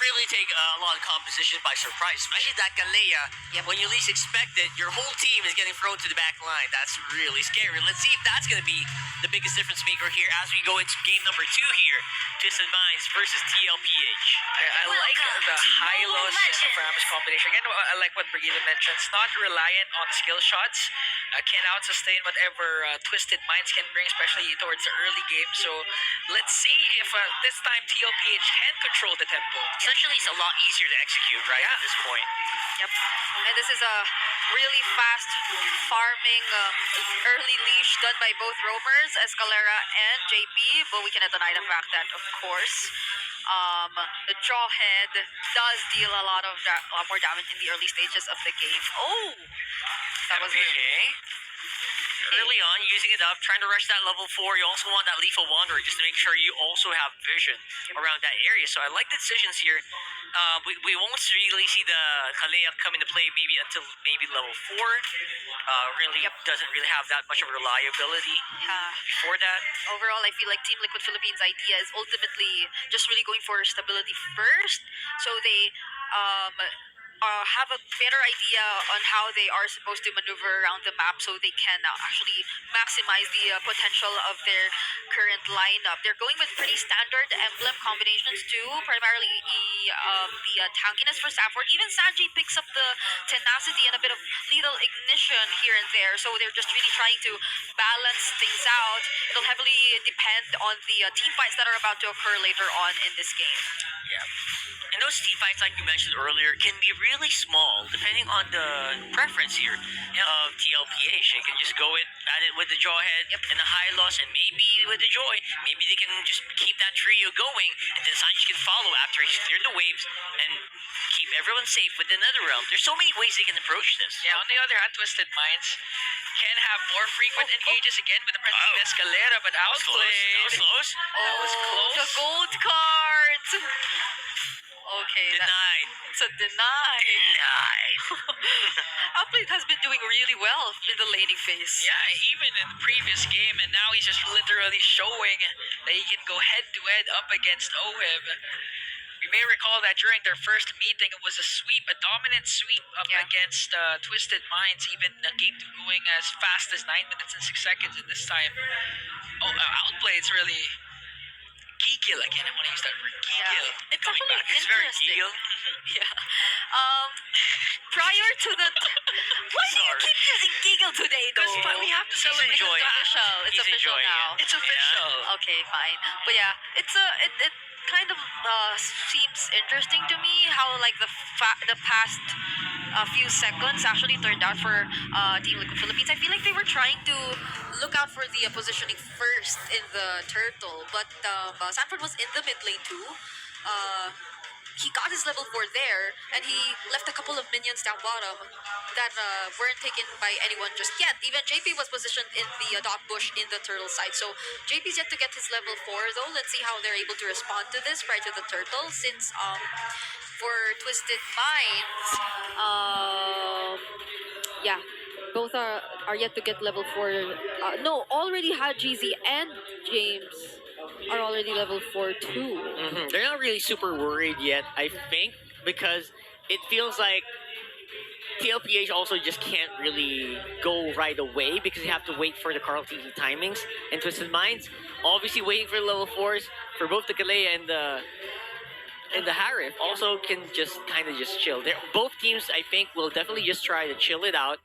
really take a lot of compositions by surprise, especially that Galea. Yep. When you least expect it, your whole team is getting thrown to the back line. That's really scary. Let's see if that's going to be the biggest difference maker here as we go into game number 2 here. Twisted Minds versus TLPH. I like the high-low Fraps combination. Again, I like what Brigitte mentioned. It's not reliant on skill shots. Can out-sustain whatever Twisted Minds can bring, especially towards the early game. So let's see if this time TLPH can control the tempo. Essentially, it's a lot easier to execute, right, at this point. Yep. And this is a really fast farming early leash done by both roamers, Escalera and JP, but we cannot deny the fact that, of course, the Jawhead does deal a lot of more damage in the early stages of the game. Oh! That was okay. Early on, using it up, trying to rush that level 4. You also want that Lethal Wanderer just to make sure you also have vision around that area. So I like the decisions here. We won't really see the Kalea come into play maybe until maybe level 4. Really doesn't really have that much of reliability before that. Overall, I feel like Team Liquid Philippines' idea is ultimately just really going for stability first. So they have a better idea on how they are supposed to maneuver around the map so they can actually maximize the potential of their current lineup. They're going with pretty standard emblem combinations too, primarily the tankiness for Safford. Even Sanji picks up the tenacity and a bit of lethal ignition here and there, so they're just really trying to balance things out. It'll heavily depend on the team fights that are about to occur later on in this game. Yeah. And those team fights, like you mentioned earlier, can be really small, depending on the preference here of TLPH. They can just go at it with the Jawhead and the high loss, and maybe with the Joy, maybe they can just keep that trio going, and then Sanji can follow after he's cleared the waves and keep everyone safe with the Nether Realm. There's so many ways they can approach this. Yeah, on the other hand, Twisted Minds can have more frequent engages again with the presence of Escalera, but outplayed. That was close. That was close. The gold card! Okay. Denied. It's a denied. Outplayed has been doing really well in the laning phase. Yeah, even in the previous game, and now he's just literally showing that he can go head-to-head up against OHIB. You may recall that during their first meeting, it was a sweep, a dominant sweep up against Twisted Minds, even the game 2 going as fast as 9 minutes and 6 seconds at this time. Outplayed's really... Gigil again, I want to use that word. Gigil. Yeah. It's coming actually back. It's very interesting. Gigil. Yeah. Prior to the... Why do you keep using giggle today, though? Because we have to celebrate. enjoying it. Official. It's He's official enjoying now. it. It's official. Okay, fine. But yeah, it's it kind of seems interesting to me how like the past few seconds actually turned out for Team Liquid Philippines. I feel like they were trying to look out for the positioning first in the turtle, but Sanford was in the mid lane too. He got his level 4 there, and he left a couple of minions down bottom that weren't taken by anyone just yet. Even JP was positioned in the dot bush in the turtle side. So JP's yet to get his level 4 though. Let's see how they're able to respond to this prior to the turtle, since for Twisted Minds, yeah, both are yet to get level 4. No, already had GZ and James are already level 4 too. They're not really super worried yet, I think, because it feels like TLPH also just can't really go right away because you have to wait for the Carl TT timings. And Twisted Minds, obviously waiting for level 4s for both the Kalea and the Harif also can just kind of just chill. Both teams, I think, will definitely just try to chill it out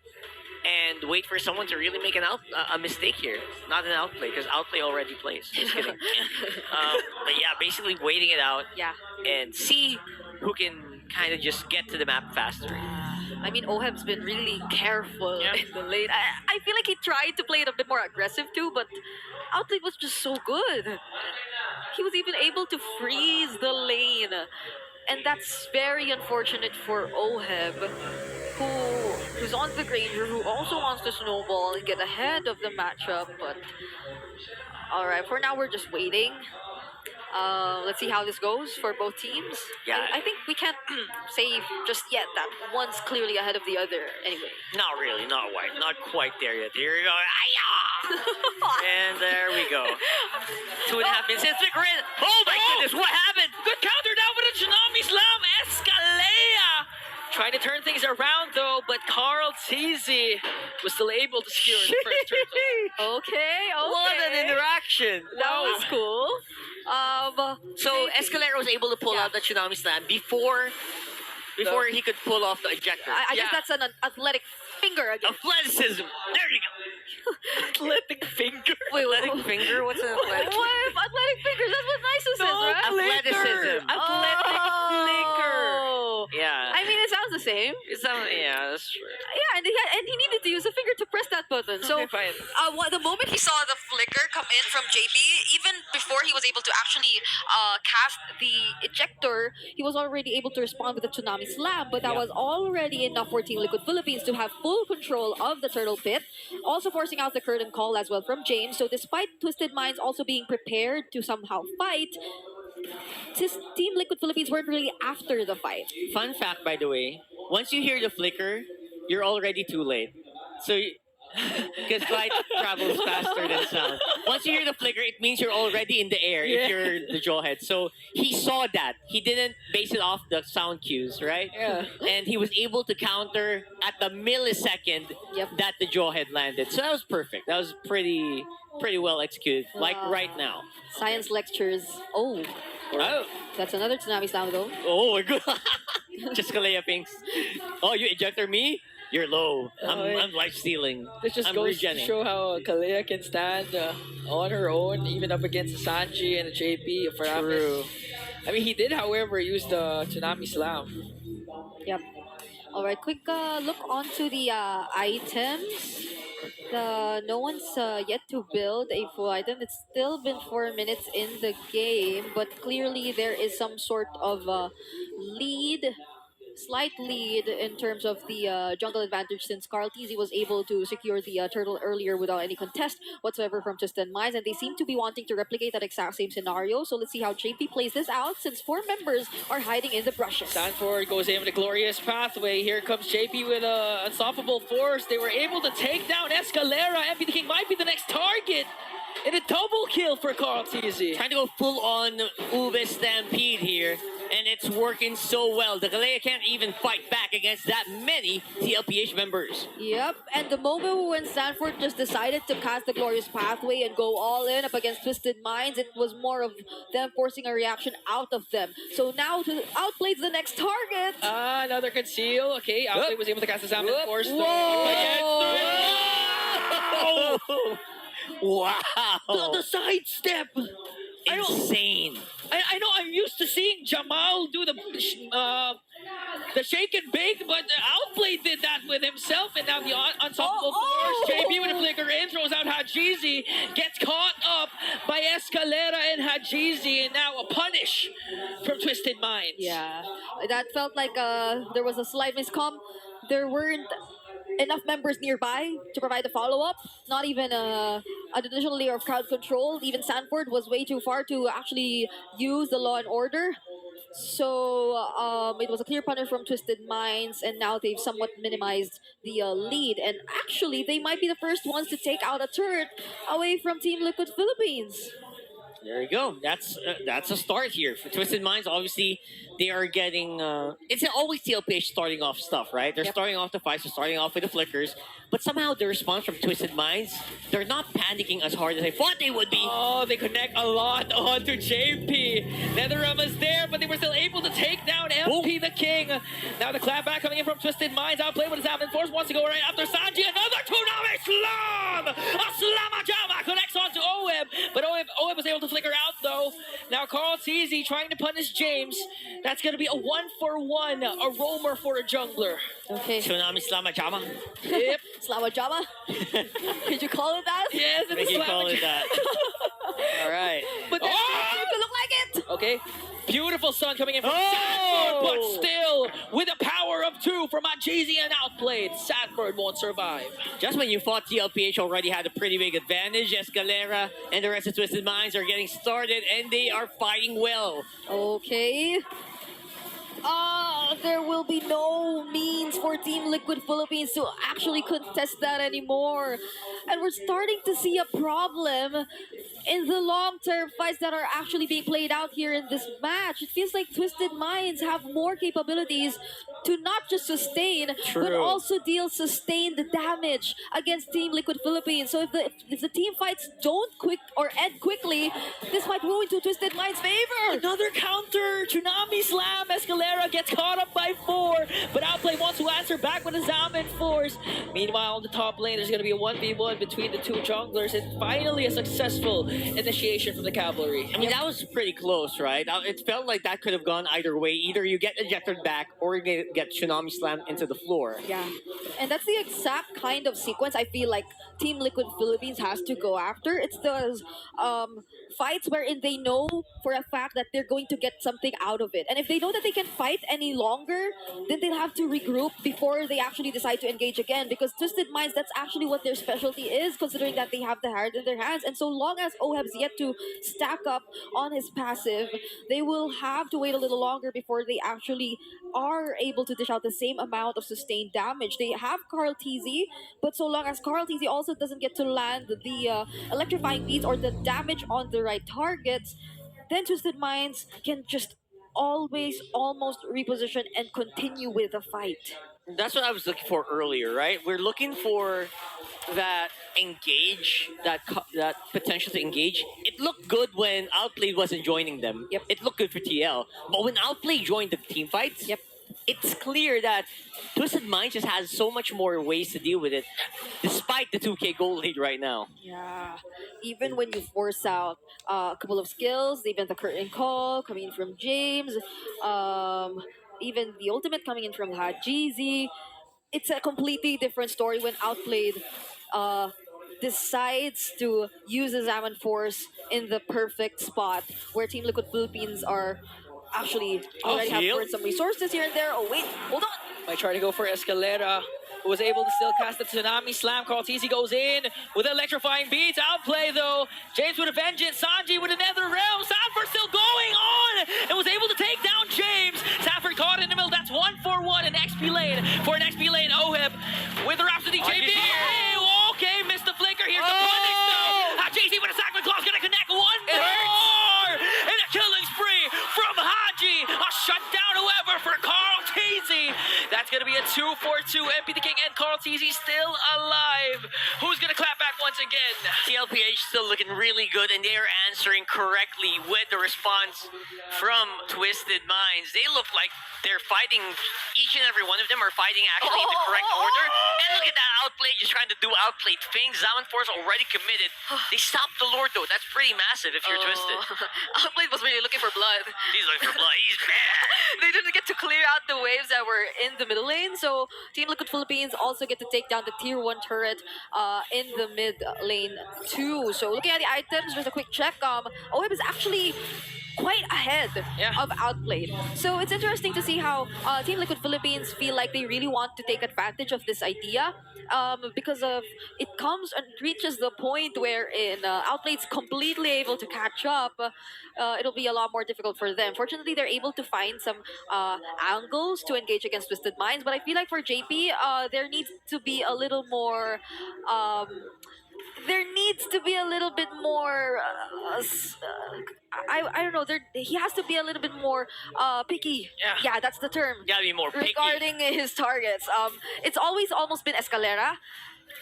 and wait for someone to really make a mistake here. Not an outplay, because outplay already plays. Just kidding. But yeah, basically waiting it out and see who can kind of just get to the map faster. I mean, Oheb's been really careful in the lane. I feel like he tried to play it a bit more aggressive too, but Outplay was just so good. He was even able to freeze the lane. And that's very unfortunate for Oheb, who's on the Granger, who also wants to snowball and get ahead of the matchup. But alright, for now we're just waiting. Let's see how this goes for both teams. Yeah. I think we can't say just yet that one's clearly ahead of the other anyway. Not really, not quite there yet. Here we go. And there we go. 2.5 minutes. It's Vic Rin. Oh my goodness, what happened? Good counter down with a Tsunami Slam, Escalea! Trying to turn things around though, but Carl Teasy was still able to secure the first turtle. Okay. What an interaction! That was cool. So Escalera was able to pull out the Tsunami Slam before he could pull off the ejector. I guess that's an athletic finger again. Athleticism. There you go. Athletic finger. Wait, Athletic finger? What's an athletic? What? Athletic fingers? That's what Nisus is, right? Athleticism. Athletic flicker. Oh. Yeah. I mean, it sounds the same. Yeah, that's true. Yeah, and he needed to use a finger to press that button. So, Okay, fine. the moment he saw the flicker come in from JP, even before he was able to actually cast the ejector, he was already able to respond with a Tsunami Slam, but that was already enough for Team Liquid Philippines to have full control of the turtle pit, also forcing out the curtain call as well from James. So despite Twisted Minds also being prepared to somehow fight, Team Liquid Philippines weren't really after the fight. Fun fact, by the way, once you hear the flicker, you're already too late. So, because light travels faster than sound. Once you hear the flicker, it means you're already in the air if you're the jawhead. So he saw that. He didn't base it off the sound cues, right? Yeah. And he was able to counter at the millisecond that the jawhead landed. So that was perfect. That was pretty well executed. Like right now. Science lectures. Oh, Oh, that's another Tsunami Slam though. oh my god. Just Kalea Pinks. Oh, you ejector me? You're low. I'm life stealing. This just I'm goes to regenning. show how Kalea can stand on her own, even up against Sanji and JP for True. I mean, he did, however, use the Tsunami Slam. Yep. All right, quick look onto the items. No one's yet to build a full item. It's still been 4 minutes in the game, but clearly there is some sort of slight lead in terms of the jungle advantage, since Carl Teasy was able to secure the turtle earlier without any contest whatsoever from Twisted Minds, and they seem to be wanting to replicate that exact same scenario. So let's see how JP plays this out, since 4 members are hiding in the brushes. Sanford goes in with a glorious pathway. Here comes JP with a unstoppable force. They were able to take down Escalera. MP the King might be the next target. And a double kill for Carl Teasy. Trying to go full on Uve Stampede here, and it's working so well. The Galea can't even fight back against that many TLPH members. Yep, and the moment when Stanford just decided to cast the Glorious Pathway and go all in up against Twisted Minds, it was more of them forcing a reaction out of them. So now to outplay the next target. Another conceal. Okay, Outplay was able to cast the Salmon Force. Wow! The sidestep. Insane. I know I'm used to seeing Jamal do the shake and bake, but Outplay did that with himself, and now the unstoppable force. JP with a flicker in, throws out Hajizi, gets caught up by Escalera and Hajizi, and now a punish from Twisted Minds. Yeah, that felt like there was a slight miscom. There weren't enough members nearby to provide a follow-up. Not even an additional layer of crowd control. Even Sanford was way too far to actually use the law and order. So it was a clear punish from Twisted Minds, and now they've somewhat minimized the lead. And actually, they might be the first ones to take out a turret away from Team Liquid Philippines. There you go. That's a start here for Twisted Minds. Obviously, they are getting. It's always TLPH starting off stuff, right? They're starting off the fights. They're starting off with the flickers, but somehow the response from Twisted Minds, they're not panicking as hard as I thought they would be. Oh, they connect a lot onto JP. Netherrama's there, but they were still able to take down MP the King. Now the clapback coming in from Twisted Minds. Outplay what is happening. Force wants to go right after Sanji. Another Tsunami Slam! A Slamajama connects onto OM, but OM was able to flicker out though. Now Carl Teasy trying to punish James. That's going to be a 1-for-1, a roamer for a jungler. Okay. Tsunami Slamajama. Yep. Slamajama? Could you call it that? Yes, Make it's you call it that. All right. But then, It could look like it! okay. Beautiful sun coming in from Sanford, but still with a power of 2 from Ajizi and Outplayed. Sanford won't survive. Just when you thought TLPH already had a pretty big advantage, Escalera and the rest of Twisted Minds are getting started, and they are fighting well. Okay. there will be no means for Team Liquid Philippines to actually contest that anymore. And we're starting to see a problem in the long-term fights that are actually being played out here in this match. It feels like Twisted Minds have more capabilities to not just sustain, but True. also deal sustained damage against Team Liquid Philippines. So if the team fights don't quick or end quickly, this might go into Twisted Minds' favor. Another counter! Tsunami Slam! Escalera gets caught up by 4, but Outplay wants to answer back with a Zaman Force. Meanwhile, on the top lane, there's going to be a 1v1 between the two junglers, and finally a successful initiation from the Cavalry. I mean, that was pretty close, right? It felt like that could have gone either way. Either you get ejected back or you get Tsunami slammed into the floor. Yeah, and that's the exact kind of sequence I feel like Team Liquid Philippines has to go after. It's those fights wherein they know for a fact that they're going to get something out of it. And if they know that they can fight any longer, then they'll have to regroup before they actually decide to engage again. Because Twisted Minds, that's actually what their specialty is, considering that they have the heart in their hands. And so long as OHEB's yet to stack up on his passive, they will have to wait a little longer before they actually are able to dish out the same amount of sustained damage. They have Carl TZ, but so long as Carl TZ also doesn't get to land the electrifying beats or the damage on the right targets, then Twisted Minds can just always almost reposition and continue with the fight. That's what I was looking for earlier, right? We're looking for that engage, that potential to engage. It looked good when Outplayed wasn't joining them. Yep. It looked good for TL. But when Outplayed joined the team fights, Yep. it's clear that Twisted Minds just has so much more ways to deal with it, despite the 2K goal lead right now. Yeah, even when you force out a couple of skills, even the curtain call coming in from James, even the ultimate coming in from Hajizi, it's a completely different story when Outplayed decides to use the Zaman Force in the perfect spot where Team Liquid Philippines are actually already have heal. burned some resources here and there. Oh wait, hold on. Might try to go for Escalera, who was able to still cast the Tsunami Slam. Carl TZ goes in with electrifying beats. Outplay though. James with a vengeance. Sanji with another realm. Sanford still going on and was able to take down James. Sanford caught in the middle. That's 1-for-1 in XP lane for an XP lane OHIP with the Rhapsody JP. Hey, okay, missed the flicker. Here's the Phoenix though. JC with a Sacred Claw's gonna connect one more. And a killing spree from Haji. A shutdown, however, for Carl TZ. That's gonna be a 2-4-2. MP the King and Carl TZ still alive. Who's gonna clap back once again? TLPH still looking really good, and they are answering correctly with the response from Twisted Minds. They look like they're fighting, each and every one of them are fighting actually in the correct order. And look at that Outplay, just trying to do Outplayed things. Zaman Force already committed. They stopped the Lord though. That's pretty massive if you're Twisted. Outplayed was really looking for blood. He's looking for blood. He's bad. They didn't get to clear out the waves that were in the middle lane, so Team Liquid Philippines also get to take down the tier 1 turret in the mid lane too. So looking at the items, just a quick check. OHIP is actually quite ahead of Outplayed. So it's interesting to see how Team Liquid Philippines feel like they really want to take advantage of this idea because of it comes and reaches the point wherein Outplayed's completely able to catch up. It'll be a lot more difficult for them. Fortunately, they're able to find some angles to engage against Twisted Minds, but I feel like for JP, there needs to be a little more there needs to be a little bit more I don't know, he has to be a little bit more picky. Yeah, that's the term. Gotta be more picky. Regarding his targets. It's always almost been Escalera,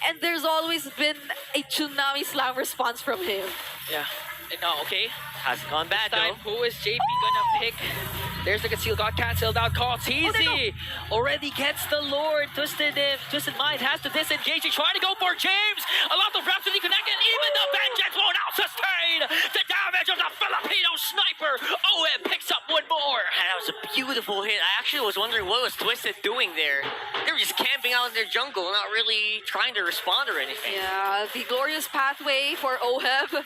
and there's always been a Tsunami Slam response from him. Yeah. No, okay. Hasn't gone bad Time, though. who is JP gonna pick? There's the conceal, got cancelled out. Call TZ already gets the Lord. Twisted Mind has to disengage. He trying to go for James. A lot of Rhapsody connected. Even the vengeance won't out sustain the damage of the Filipino sniper. Owen picks up one more. And that was a beautiful hit. I actually was wondering what was Twisted doing there. They were just camping out in their jungle, not really trying to respond or anything. Yeah, the glorious pathway for OHEB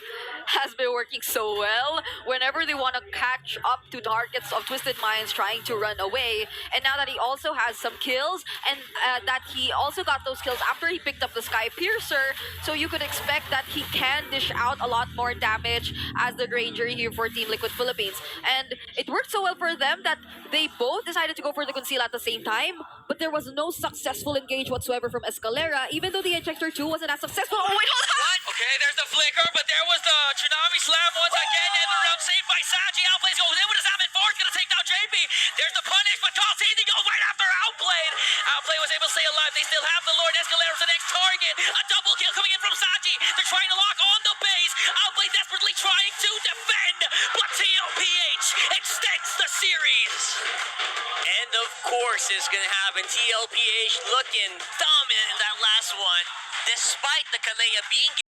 has been working so well whenever they want to catch up to targets of Twisted Minds trying to run away. And now that he also has some kills, and that he also got those kills after he picked up the Sky Piercer, so you could expect that he can dish out a lot more damage as the Granger here for Team Liquid Philippines. And it worked so well for them that they both decided to go for the conceal at the same time, but there was no successful engage whatsoever from Escalera, even though the Ejector 2 wasn't as successful. Oh wait, hold on! Okay, there's the flicker, but there was the Tsunami Slam once again. Nether Realm saved by Sanji. Outplays goes in with his Salmon Force, gonna take down JP. There's the punish, but Tall Teasy goes right after Outplayed. Outplay was able to stay alive. They still have the Lord. Escalera's the next target. A double kill coming in from Sanji. They're trying to lock on the base. Outplay desperately trying to defend, but TLPH extends the series. And of course, it's going to happen. TLPH looking dominant in that last one, despite the Kalea being